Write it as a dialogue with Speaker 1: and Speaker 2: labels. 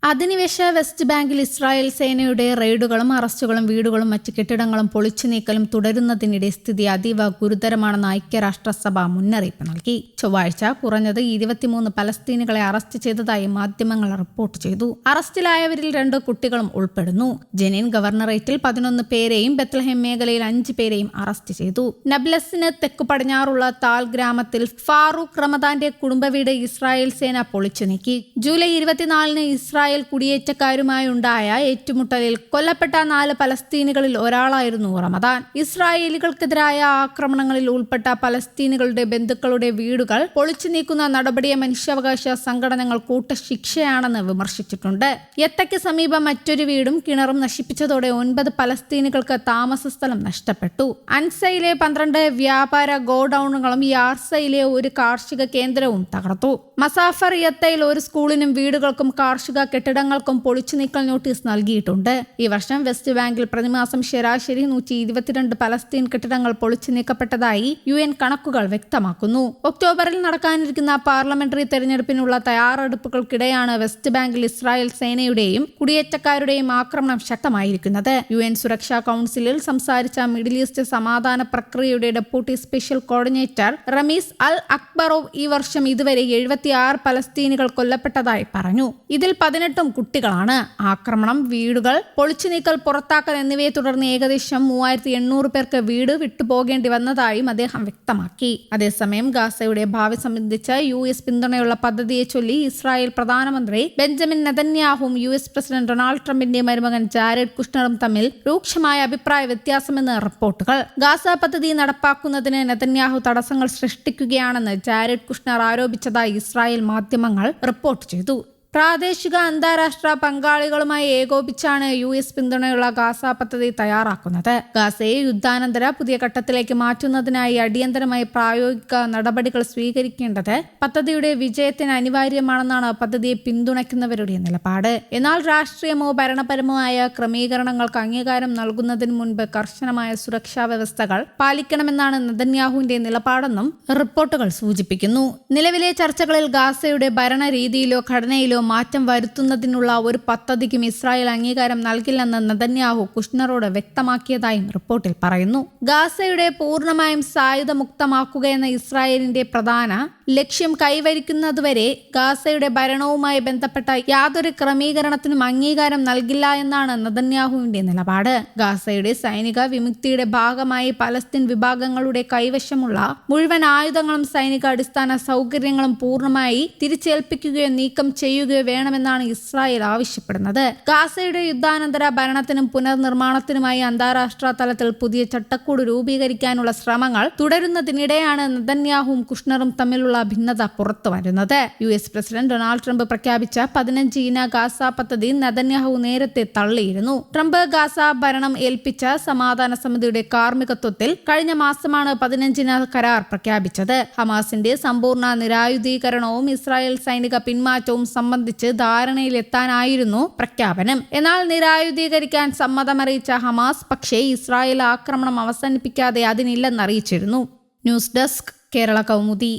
Speaker 1: അധിനിവേശ വെസ്റ്റ് ബാങ്കിൽ ഇസ്രായേൽ സേനയുടെ റെയ്ഡുകളും അറസ്റ്റുകളും വീടുകളും മറ്റ് കെട്ടിടങ്ങളും പൊളിച്ചു നീക്കലും തുടരുന്നതിനിടെ സ്ഥിതി അതീവ ഗുരുതരമാണെന്ന് ഐക്യരാഷ്ട്രസഭ മുന്നറിയിപ്പ് നൽകി. ചൊവ്വാഴ്ച കുറഞ്ഞത് 23 പലസ്തീനുകളെ അറസ്റ്റ് ചെയ്തതായി മാധ്യമങ്ങൾ റിപ്പോർട്ട് ചെയ്തു. അറസ്റ്റിലായവരിൽ 2 കുട്ടികളും ഉൾപ്പെടുന്നു. ജനീൻ ഗവർണറേറ്റിൽ 11 പേരെയും ബത്ലഹേം മേഖലയിൽ 5 പേരെയും അറസ്റ്റ് ചെയ്തു. നബ്ലസിന് തെക്കു പടിഞ്ഞാറുള്ള താൽ ഗ്രാമത്തിൽ ഫാറൂഖ് റമദാന്റെ കുടുംബവീട് ഇസ്രായേൽ സേന പൊളിച്ചു നീക്കി. ജൂലൈ 24-ന് ഇസ്രായേൽ കുടിയേറ്റക്കാരുമായുണ്ടായ ഏറ്റുമുട്ടലിൽ കൊല്ലപ്പെട്ട 4 പലസ്തീനുകളിൽ ഒരാളായിരുന്നു റമദാൻ. ഇസ്രായേലികൾക്കെതിരായ ആക്രമണങ്ങളിൽ ഉൾപ്പെട്ട പലസ്തീനുകളുടെ ബന്ധുക്കളുടെ വീടുകൾ പൊളിച്ചു നീക്കുന്ന നടപടിയെ മനുഷ്യാവകാശ സംഘടനകൾ കൂട്ടശിക്ഷയാണെന്ന് വിമർശിച്ചിട്ടുണ്ട്. യത്തയ്ക്ക് സമീപം മറ്റൊരു വീടും കിണറും നശിപ്പിച്ചതോടെ 9 പലസ്തീനുകൾക്ക് താമസ സ്ഥലം നഷ്ടപ്പെട്ടു. അൻസയിലെ 12 വ്യാപാര ഗോഡൌണുകളും യാർസയിലെ ഒരു കാർഷിക കേന്ദ്രവും തകർത്തു. മസാഫർ യത്തയിൽ ഒരു സ്കൂളിനും വീടുകൾക്കും കാർഷിക കെട്ടിടങ്ങൾക്കും പൊളിച്ചു നീക്കൽ നോട്ടീസ് നൽകിയിട്ടുണ്ട്. ഈ വർഷം വെസ്റ്റ് ബാങ്കിൽ പ്രതിമാസം ശരാശരി 122 പലസ്തീൻ കെട്ടിടങ്ങൾ പൊളിച്ചു നീക്കപ്പെട്ടതായി UN കണക്കുകൾ വ്യക്തമാക്കുന്നു. ഒക്ടോബറിൽ നടക്കാനിരിക്കുന്ന പാർലമെന്ററി തെരഞ്ഞെടുപ്പിനുള്ള തയ്യാറെടുപ്പുകൾക്കിടെയാണ് വെസ്റ്റ് ബാങ്കിൽ ഇസ്രായേൽ സേനയുടെയും കുടിയേറ്റക്കാരുടെയും ആക്രമണം ശക്തമായിരിക്കുന്നത്. UN സുരക്ഷാ കൗൺസിലിൽ സംസാരിച്ച മിഡിൽ ഈസ്റ്റ് സമാധാന പ്രക്രിയയുടെ ഡെപ്യൂട്ടി സ്പെഷ്യൽ കോർഡിനേറ്റർ റമീസ് അൽ അക്ബറോവ് ഈ വർഷം ഇതുവരെ 76 പലസ്തീനുകൾ കൊല്ലപ്പെട്ടതായി പറഞ്ഞു. ഇതിൽ 18 കുട്ടികളാണ്. ആക്രമണം, വീടുകൾ പൊളിച്ചു നീക്കൽ, പുറത്താക്കൽ എന്നിവയെ തുടർന്ന് ഏകദേശം 3800 പേർക്ക് വീട് വിട്ടുപോകേണ്ടി വന്നതായും അദ്ദേഹം വ്യക്തമാക്കി. അതേസമയം ഗാസയുടെ ഭാവി സംബന്ധിച്ച US പിന്തുണയുള്ള പദ്ധതിയെ ചൊല്ലി ഇസ്രായേൽ പ്രധാനമന്ത്രി ബെഞ്ചമിൻ നെതന്യാഹുവും US പ്രസിഡന്റ് ഡൊണാൾഡ് ട്രംപിന്റെ മരുമകൻ ജാരഡ് കുഷ്ണറും തമ്മിൽ രൂക്ഷമായ അഭിപ്രായ വ്യത്യാസമെന്ന് റിപ്പോർട്ടുകൾ. ഗാസ പദ്ധതി നടപ്പാക്കുന്നതിന് നെതന്യാഹു തടസ്സങ്ങൾ സൃഷ്ടിക്കുകയാണെന്ന് ജാരഡ് കുഷ്ണർ ആരോപിച്ചതായി ഇസ്രായേൽ മാധ്യമങ്ങൾ റിപ്പോർട്ട് ചെയ്തു. പ്രാദേശിക അന്താരാഷ്ട്ര പങ്കാളികളുമായി ഏകോപിച്ചാണ് US പിന്തുണയുള്ള ഗാസ പദ്ധതി തയ്യാറാക്കുന്നത്. ഗാസയെ യുദ്ധാനന്തര പുതിയ ഘട്ടത്തിലേക്ക് മാറ്റുന്നതിനായി അടിയന്തരമായി പ്രായോഗിക നടപടികൾ സ്വീകരിക്കേണ്ടത് പദ്ധതിയുടെ വിജയത്തിന് അനിവാര്യമാണെന്നാണ് പദ്ധതിയെ പിന്തുണയ്ക്കുന്നവരുടെ നിലപാട്. എന്നാൽ രാഷ്ട്രീയമോ ഭരണപരമായ ക്രമീകരണങ്ങൾക്ക് അംഗീകാരം നൽകുന്നതിന് മുൻപ് കർശനമായ സുരക്ഷാ വ്യവസ്ഥകൾ പാലിക്കണമെന്നാണ് നെതന്യാഹുവിന്റെ നിലപാടെന്നും റിപ്പോർട്ടുകൾ സൂചിപ്പിക്കുന്നു. നിലവിലെ ചർച്ചകളിൽ ഗാസയുടെ ഭരണരീതിയിലോ ഘടനയിലോ മാറ്റം വരുത്തുന്നതിനുള്ള ഒരു പദ്ധതിക്കും ഇസ്രായേൽ അംഗീകാരം നൽകില്ലെന്ന് നെതന്യാഹു കുഷ്ണറോട് വ്യക്തമാക്കിയതായും റിപ്പോർട്ടിൽ പറയുന്നു. ഗാസയുടെ പൂർണ്ണമായും സായുധമുക്തമാക്കുകയെന്ന ഇസ്രായേലിന്റെ പ്രധാന ലക്ഷ്യം കൈവരിക്കുന്നതുവരെ ഗാസയുടെ ഭരണവുമായി ബന്ധപ്പെട്ട യാതൊരു ക്രമീകരണത്തിനും അംഗീകാരം നൽകില്ല എന്നാണ് നെതന്യാഹുവിന്റെ നിലപാട്. ഗാസയുടെ സൈനിക വിമുക്തിയുടെ ഭാഗമായി പലസ്തീൻ വിഭാഗങ്ങളുടെ കൈവശമുള്ള മുഴുവൻ ആയുധങ്ങളും സൈനിക അടിസ്ഥാന സൗകര്യങ്ങളും പൂർണ്ണമായി തിരിച്ചേൽപ്പിക്കുകയോ നീക്കം ചെയ്യുകയോ വേണമെന്നാണ് ഇസ്രായേൽ ആവശ്യപ്പെടുന്നത്. ഗാസയുടെ യുദ്ധാനന്തര ഭരണത്തിനും പുനർനിർമ്മാണത്തിനുമായി അന്താരാഷ്ട്ര തലത്തിൽ പുതിയ ചട്ടക്കൂട് രൂപീകരിക്കാനുള്ള ശ്രമങ്ങൾ തുടരുന്നതിനിടെയാണ് നെതന്യാഹുവും കുഷ്ണറും തമ്മിലുള്ള ഭിന്നത പുറത്തു വരുന്നത്. US പ്രസിഡന്റ് ഡൊണാൾഡ് ട്രംപ് പ്രഖ്യാപിച്ച 15 ഇന ഗാസ പദ്ധതി നെതന്യാഹു നേരത്തെ തള്ളിയിരുന്നു. ട്രംപ് ഗാസ ഭരണം ഏൽപ്പിച്ച സമാധാന സമിതിയുടെ കാർമ്മികത്വത്തിൽ കഴിഞ്ഞ മാസമാണ് 15 ഇന കരാർ പ്രഖ്യാപിച്ചത്. ഹമാസിന്റെ സമ്പൂർണ്ണ നിരായുധീകരണവും ഇസ്രായേൽ സൈനിക പിന്മാറ്റവും സംബന്ധിച്ച് ധാരണയിലെത്താനായിരുന്നു പ്രഖ്യാപനം. എന്നാൽ നിരായുധീകരിക്കാൻ സമ്മതമറിയിച്ച ഹമാസ് പക്ഷേ ഇസ്രായേൽ ആക്രമണം അവസാനിപ്പിക്കാതെ അതിനില്ലെന്നറിയിച്ചിരുന്നു. News desk Kerala Kaumudi.